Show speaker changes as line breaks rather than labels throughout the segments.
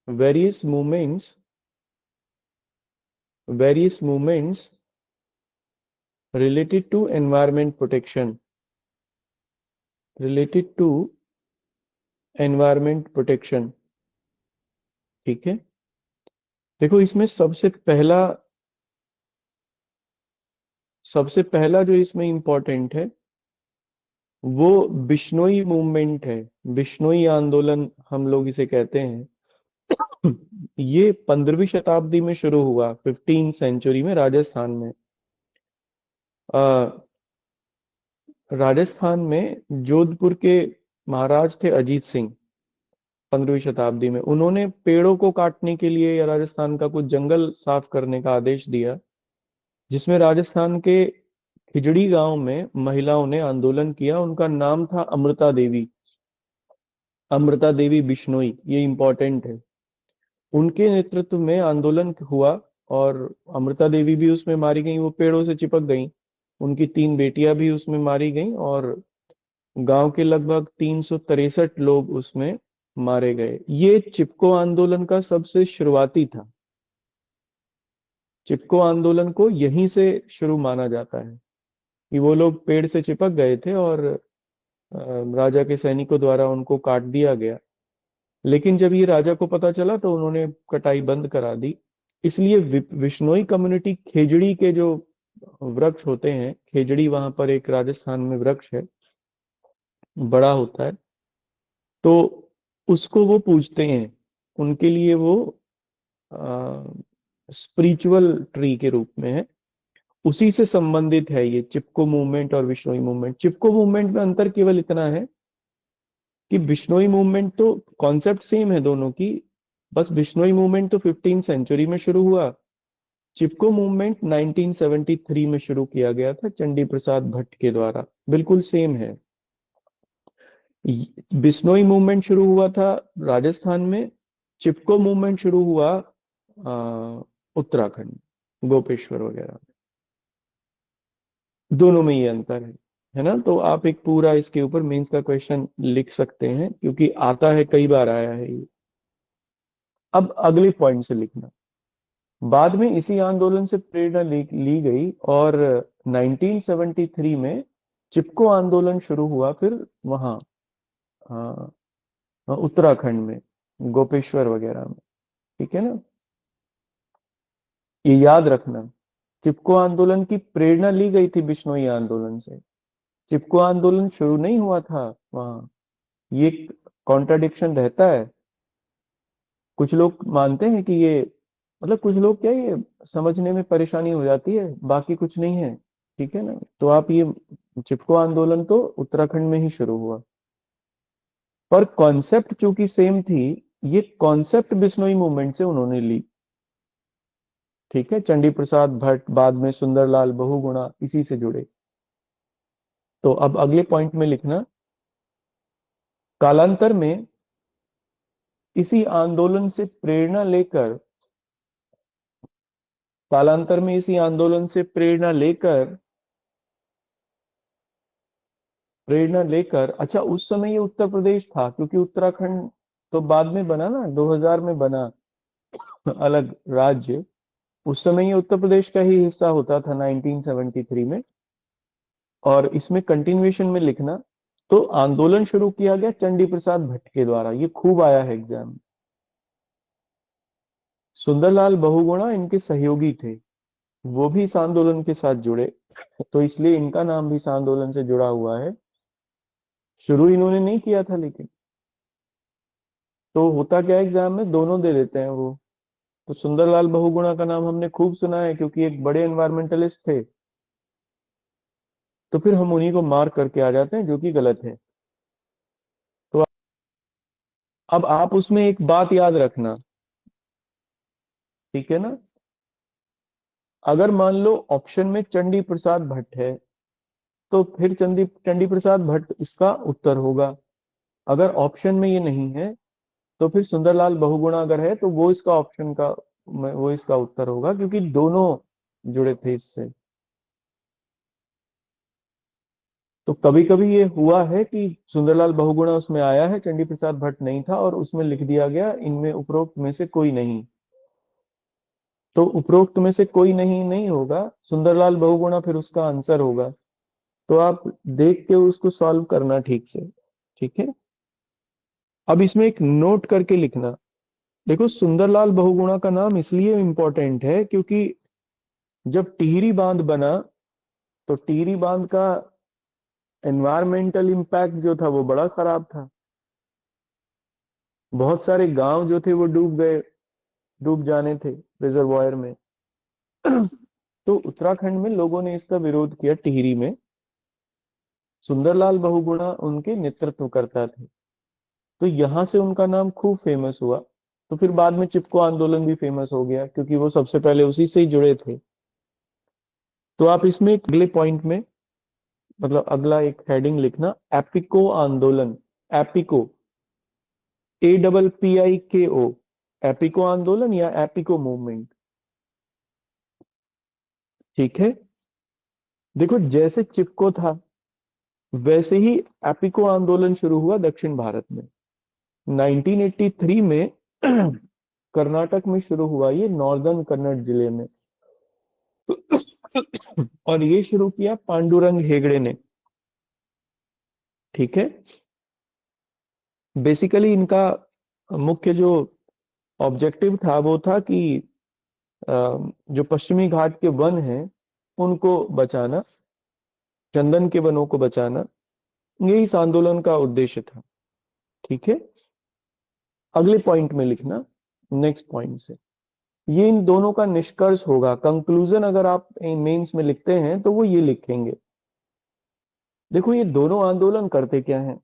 various movements related to environment protection, related to environment protection। ठीक है, देखो इसमें सबसे पहला जो इसमें इंपॉर्टेंट है वो बिश्नोई मूवमेंट है। बिश्नोई आंदोलन हम लोग इसे कहते हैं। ये 15वीं शताब्दी में शुरू हुआ, 15 सेंचुरी में राजस्थान में। अ, राजस्थान में जोधपुर के महाराज थे अजीत सिंह। 15वीं शताब्दी में उन्होंने पेड़ों को काटने के लिए या राजस्थान का कुछ जंगल साफ करने का आदेश दिया, जिसमें राजस्थान के खिजड़ी गांव में महिलाओं ने आंदोलन किया। उनका नाम था अमृता देवी। अमृता देवी बिश्नोई, ये इंपॉर्टेंट है। उनके नेतृत्व में आंदोलन हुआ और अमृता देवी भी उसमें मारी गई, वो पेड़ों से चिपक गई। उनकी 3 बेटियां भी उसमें मारी गईं और गांव के लगभग 363 लोग उसमें मारे गए। ये चिपको आंदोलन का सबसे शुरुआती था। चिपको आंदोलन को यहीं से शुरू माना जाता है कि वो लोग पेड़ से चिपक गए थे और राजा के सैनिकों द्वारा उनको काट दिया गया। लेकिन जब ये राजा को पता चला तो उन्होंने कटाई बंद करा दी। इसलिए विश्नोई कम्युनिटी, खेजड़ी के जो वृक्ष होते हैं, खेजड़ी वहां पर एक राजस्थान में वृक्ष है, बड़ा होता है, तो उसको वो पूजते हैं। उनके लिए वो स्पिरिचुअल ट्री के रूप में है। उसी से संबंधित है ये चिपको मूवमेंट और विश्नोई मूवमेंट। चिपको मूवमेंट में अंतर केवल इतना है कि बिश्नोई मूवमेंट तो कॉन्सेप्ट सेम है दोनों की, बस बिश्नोई मूवमेंट तो 15 सेंचुरी में शुरू हुआ। चिपको मूवमेंट 1973 में शुरू किया गया था चंडी प्रसाद भट्ट के द्वारा। बिल्कुल सेम है। बिश्नोई मूवमेंट शुरू हुआ था राजस्थान में, चिपको मूवमेंट शुरू हुआ उत्तराखंड, गोपेश्वर वगैरह। दोनों में ये अंतर है ना। तो आप एक पूरा इसके ऊपर मेंस का क्वेश्चन लिख सकते हैं, क्योंकि आता है, कई बार आया है ये। अब अगले पॉइंट से लिखना। बाद में इसी आंदोलन से प्रेरणा ली गई और 1973 में चिपको आंदोलन शुरू हुआ, फिर वहां उत्तराखंड में, गोपेश्वर वगैरह में। ठीक है ना, ये याद रखना। चिपको आंदोलन की प्रेरणा ली गई थी बिश्नोई आंदोलन से। चिपको आंदोलन शुरू नहीं हुआ था वहां। ये कॉन्ट्राडिक्शन रहता है। कुछ लोग मानते हैं कि ये, मतलब कुछ लोग क्या, ये समझने में परेशानी हो जाती है, बाकी कुछ नहीं है। ठीक है ना, तो आप ये, चिपको आंदोलन तो उत्तराखंड में ही शुरू हुआ, पर कॉन्सेप्ट चूंकि सेम थी, ये कॉन्सेप्ट बिश्नोई मूवमेंट से उन्होंने ली। ठीक है, चंडी प्रसाद भट्ट, बाद में सुंदरलाल बहुगुणा, इसी से जुड़े। तो अब अगले पॉइंट में लिखना, कालांतर में इसी आंदोलन से प्रेरणा लेकर, अच्छा उस समय ये उत्तर प्रदेश था, क्योंकि उत्तराखंड तो बाद में बना ना, 2000 में बना अलग राज्य। उस समय ये उत्तर प्रदेश का ही हिस्सा होता था 1973 में। और इसमें कंटिन्यूएशन में लिखना, तो आंदोलन शुरू किया गया चंडी प्रसाद भट्ट के द्वारा। ये खूब आया है एग्जाम में। सुंदरलाल बहुगुणा इनके सहयोगी थे, वो भी इस आंदोलन के साथ जुड़े, तो इसलिए इनका नाम भी इस आंदोलन से जुड़ा हुआ है। शुरू इन्होंने नहीं किया था, लेकिन तो होता क्या है, एग्जाम में दोनों दे देते हैं वो। तो सुंदरलाल बहुगुणा का नाम हमने खूब सुना है, क्योंकि एक बड़े एनवायरमेंटलिस्ट थे। तो फिर हम उन्हीं को मार्क करके आ जाते हैं, जो कि गलत है। तो अब आप उसमें एक बात याद रखना। ठीक है ना, अगर मान लो ऑप्शन में चंडी प्रसाद भट्ट है, तो फिर चंडी चंडी प्रसाद भट्ट इसका उत्तर होगा। अगर ऑप्शन में ये नहीं है, तो फिर सुंदरलाल बहुगुणा अगर है, तो वो इसका ऑप्शन का, वो इसका उत्तर होगा, क्योंकि दोनों जुड़े थे इससे। तो कभी कभी ये हुआ है कि सुंदरलाल बहुगुणा उसमें आया है, चंडी प्रसाद भट्ट नहीं था, और उसमें लिख दिया गया इनमें उपरोक्त में से कोई नहीं। तो उपरोक्त में से कोई नहीं नहीं होगा, सुंदरलाल बहुगुणा फिर उसका आंसर होगा। तो आप देख के उसको सॉल्व करना ठीक से। ठीक है, अब इसमें एक नोट करके लिखना। देखो, सुंदरलाल बहुगुणा का नाम इसलिए इंपॉर्टेंट है क्योंकि जब टिहरी बांध बना तो टिहरी बांध का एनवायरमेंटल इम्पैक्ट जो था वो बड़ा खराब था। बहुत सारे गांव जो थे वो डूब गए, डूब जाने थे रिजर्वायर में। तो उत्तराखंड में लोगों ने इसका विरोध किया टिहरी में। सुंदरलाल बहुगुणा उनके नेतृत्व करता थे, तो यहां से उनका नाम खूब फेमस हुआ। तो फिर बाद में चिपको आंदोलन भी फेमस हो गया क्योंकि वो सबसे पहले उसी से ही जुड़े थे। तो आप इसमें एक अगले पॉइंट में, मतलब अगला एक हेडिंग लिखना, एपिको आंदोलन। एपिको, APPIKO, एपिको आंदोलन या एपिको मूवमेंट। ठीक है, देखो जैसे चिपको था वैसे ही एपिको आंदोलन शुरू हुआ दक्षिण भारत में 1983 में। कर्नाटक में शुरू हुआ ये, नॉर्दर्न कन्नड़ जिले में। और ये शुरू किया पांडुरंग हेगड़े ने। ठीक है, बेसिकली इनका मुख्य जो ऑब्जेक्टिव था वो था कि अ, जो पश्चिमी घाट के वन हैं उनको बचाना, चंदन के वनों को बचाना, ये इस आंदोलन का उद्देश्य था। ठीक है, अगले पॉइंट में लिखना, नेक्स्ट पॉइंट से ये इन दोनों का निष्कर्ष होगा। कंक्लूजन अगर आप मेंस में लिखते हैं तो वो ये लिखेंगे। देखो, ये दोनों आंदोलन करते क्या हैं,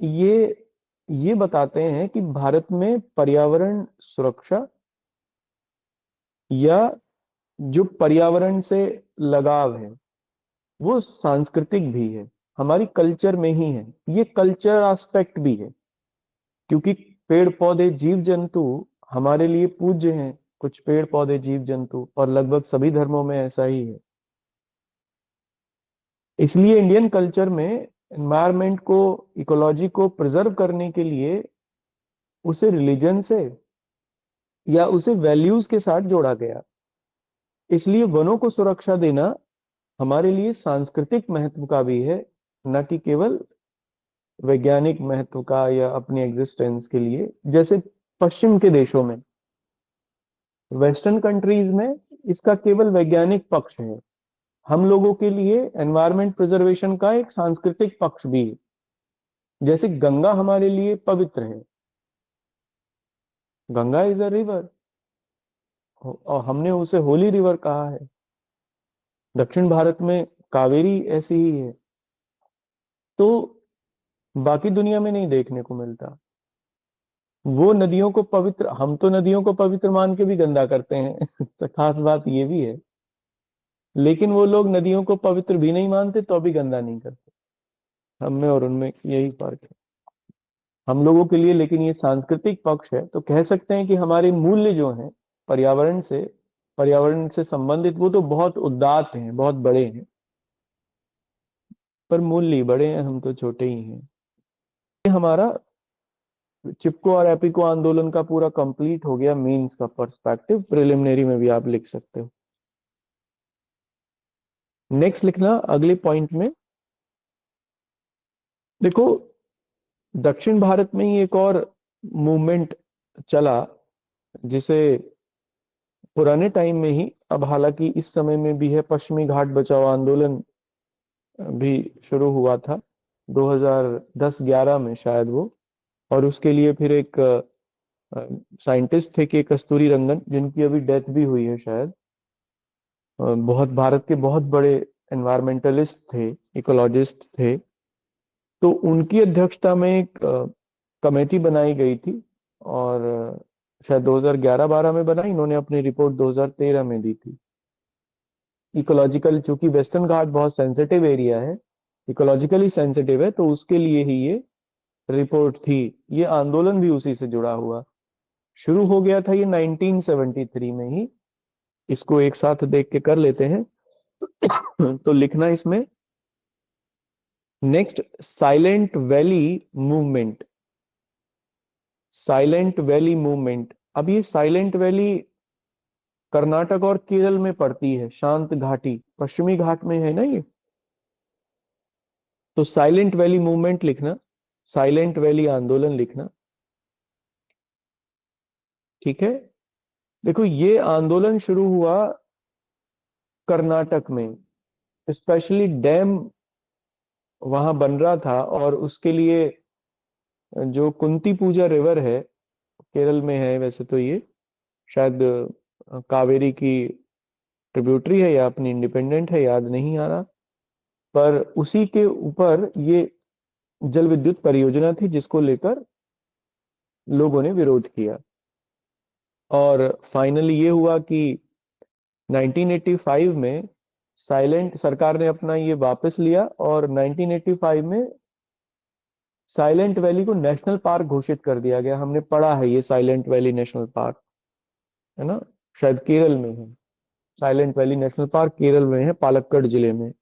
ये ये बताते हैं कि भारत में पर्यावरण सुरक्षा या जो पर्यावरण से लगाव है वो सांस्कृतिक भी है, हमारी कल्चर में ही है, ये कल्चर एस्पेक्ट भी है। क्योंकि पेड़ पौधे जीव जंतु हमारे लिए पूज्य हैं, कुछ पेड़ पौधे जीव जंतु, और लगभग सभी धर्मों में ऐसा ही है। इसलिए इंडियन कल्चर में एनवायरनमेंट को, इकोलॉजी को प्रिजर्व करने के लिए उसे रिलीजन से या उसे वैल्यूज के साथ जोड़ा गया। इसलिए वनों को सुरक्षा देना हमारे लिए सांस्कृतिक महत्व का भी है, न कि केवल वैज्ञानिक महत्व का या अपनी एग्जिस्टेंस के लिए। जैसे पश्चिम के देशों में, वेस्टर्न कंट्रीज में इसका केवल वैज्ञानिक पक्ष है। हम लोगों के लिए एनवायरमेंट प्रिजर्वेशन का एक सांस्कृतिक पक्ष भी है। जैसे गंगा हमारे लिए पवित्र है, गंगा इज अ रिवर, और हमने उसे होली रिवर कहा है। दक्षिण भारत में कावेरी ऐसी ही है। तो बाकी दुनिया में नहीं देखने को मिलता। वो नदियों को पवित्र, हम तो नदियों को पवित्र मान के भी गंदा करते हैं। तो खास बात ये भी है। लेकिन वो लोग नदियों को पवित्र भी नहीं मानते तो भी गंदा नहीं करते। हम में और उनमें यही फर्क है। हम लोगों के लिए लेकिन ये सांस्कृतिक पक्ष है, तो कह सकते हैं कि हमारे मूल्य जो हैं पर्यावरण से पर्यावरण से संबंधित, वो तो बहुत उदात्त हैं, बहुत बड़े हैं, पर मूल्य बड़े हैं, हम तो छोटे ही हैं। ये हमारा चिपको और एपिको आंदोलन का पूरा कंप्लीट हो गया। मीन्स का पर्सपेक्टिव प्रिलिमिनरी में भी आप लिख सकते हो। नेक्स्ट लिखना अगले पॉइंट में। देखो, दक्षिण भारत में ही एक और मूवमेंट चला जिसे पुराने टाइम में ही, अब हालांकि इस समय में भी है, पश्चिमी घाट बचाओ आंदोलन भी शुरू हुआ था 2010-11 में शायद वो। और उसके लिए फिर एक साइंटिस्ट थे के कस्तूरी रंगन, जिनकी अभी डेथ भी हुई है शायद। बहुत भारत के बहुत बड़े एनवायरमेंटलिस्ट थे, इकोलॉजिस्ट थे। तो उनकी अध्यक्षता में एक कमेटी बनाई गई थी, और शायद 2011-12 में बनाई। इन्होंने अपनी रिपोर्ट 2013 में दी थी। इकोलॉजिकल, चूंकि वेस्टर्न घाट बहुत सेंसिटिव एरिया है, इकोलॉजिकली सेंसिटिव है, तो उसके लिए ही ये रिपोर्ट थी। ये आंदोलन भी उसी से जुड़ा हुआ शुरू हो गया था, ये 1973 में ही। इसको एक साथ देख के कर लेते हैं। तो लिखना इसमें, next, silent valley movement. Silent valley movement, अब ये साइलेंट वैली कर्नाटक और केरल में पड़ती है, शांत घाटी पश्चिमी घाट में है ना ये। तो साइलेंट वैली मूवमेंट लिखना, साइलेंट वैली आंदोलन लिखना। ठीक है। देखो, ये आंदोलन शुरू हुआ कर्नाटक में, स्पेशली डैम वहां बन रहा था, और उसके लिए जो कुंती पूजा रिवर है, केरल में है वैसे तो ये, शायद कावेरी की ट्रिब्यूटरी है या अपनी इंडिपेंडेंट है, याद नहीं आ रहा। पर उसी के ऊपर ये जल विद्युत परियोजना थी, जिसको लेकर लोगों ने विरोध किया। और फाइनली ये हुआ कि 1985 में साइलेंट सरकार ने अपना ये वापस लिया, और 1985 में साइलेंट वैली को नेशनल पार्क घोषित कर दिया गया। हमने पढ़ा है ये साइलेंट वैली नेशनल पार्क, है ना, शायद केरल में है। Silent valley national park Kerala में है, पालक्कड़ जिले में,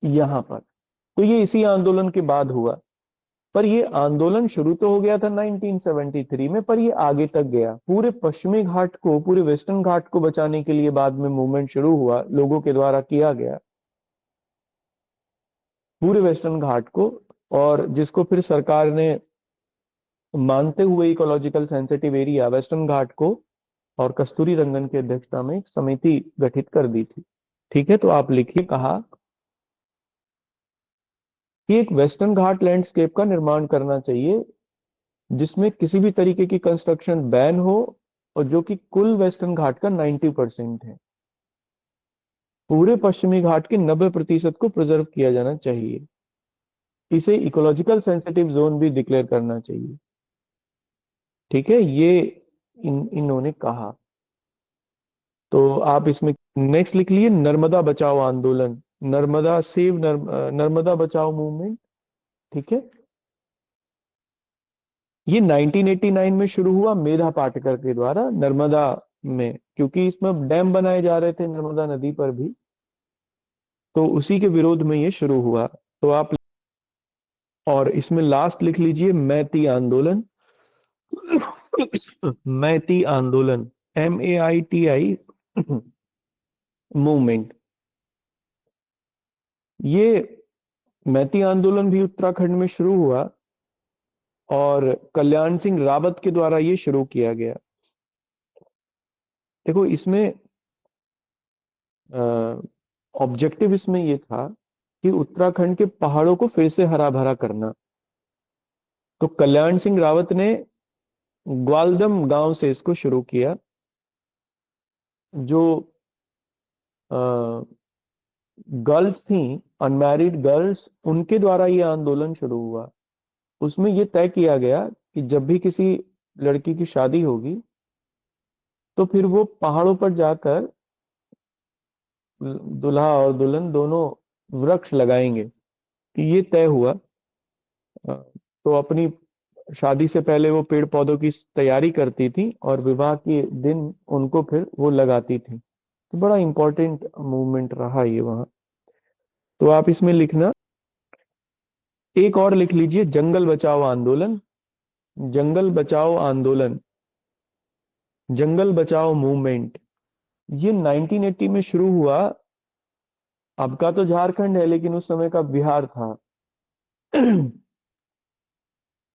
यहाँ पर। तो ये इसी आंदोलन के बाद हुआ। पर ये आंदोलन शुरू तो हो गया था 1973 में, पर ये आगे तक गया, पूरे पश्चिमी घाट को, पूरे वेस्टर्न घाट को बचाने के लिए बाद में मूवमेंट शुरू हुआ, लोगों के द्वारा किया गया, पूरे वेस्टर्न घाट को। और जिसको फिर सरकार ने मानते हुए इकोलॉजिकल सेंसिटिव एरिया वेस्टर्न घाट को, और कस्तूरी रंगन की अध्यक्षता में एक समिति गठित कर दी थी। ठीक है, तो आप लिखिए, कहा कि एक वेस्टर्न घाट लैंडस्केप का निर्माण करना चाहिए, जिसमें किसी भी तरीके की कंस्ट्रक्शन बैन हो, और जो कि कुल वेस्टर्न घाट का 90% है। पूरे पश्चिमी घाट के 90% को प्रिजर्व किया जाना चाहिए। इसे इकोलॉजिकल सेंसिटिव जोन भी डिक्लेयर करना चाहिए। ठीक है, ये इन्होंने कहा। तो आप इसमें नेक्स्ट लिख लिए, नर्मदा बचाओ आंदोलन, नर्मदा सेव नर्मदा बचाओ मूवमेंट। ठीक है, ये 1989 में शुरू हुआ मेधा पाटकर के द्वारा, नर्मदा में, क्योंकि इसमें डैम बनाए जा रहे थे नर्मदा नदी पर भी, तो उसी के विरोध में ये शुरू हुआ। तो आप, और इसमें लास्ट लिख लीजिए, मैती आंदोलन। मैती आंदोलन, MAITI मूवमेंट। ये मैती आंदोलन भी उत्तराखंड में शुरू हुआ, और कल्याण सिंह रावत के द्वारा ये शुरू किया गया। देखो, इसमें ऑब्जेक्टिव इसमें ये था कि उत्तराखंड के पहाड़ों को फिर से हरा भरा करना। तो कल्याण सिंह रावत ने ग्वालदम गांव से इसको शुरू किया। जो गर्ल्स थी, अनमैरिड गर्ल्स, उनके द्वारा ये आंदोलन शुरू हुआ। उसमें ये तय किया गया कि जब भी किसी लड़की की शादी होगी, तो फिर वो पहाड़ों पर जाकर दूल्हा और दुल्हन दोनों वृक्ष लगाएंगे। ये तय हुआ। तो अपनी शादी से पहले वो पेड़ पौधों की तैयारी करती थी, और विवाह के दिन उनको फिर वो लगाती थी। तो बड़ा इंपॉर्टेंट मूवमेंट रहा ये वहाँ। तो आप इसमें लिखना, एक और लिख लीजिए, जंगल बचाओ आंदोलन। जंगल बचाओ आंदोलन, जंगल बचाओ मूवमेंट, ये 1980 में शुरू हुआ। अब का तो झारखंड है, लेकिन उस समय का बिहार था।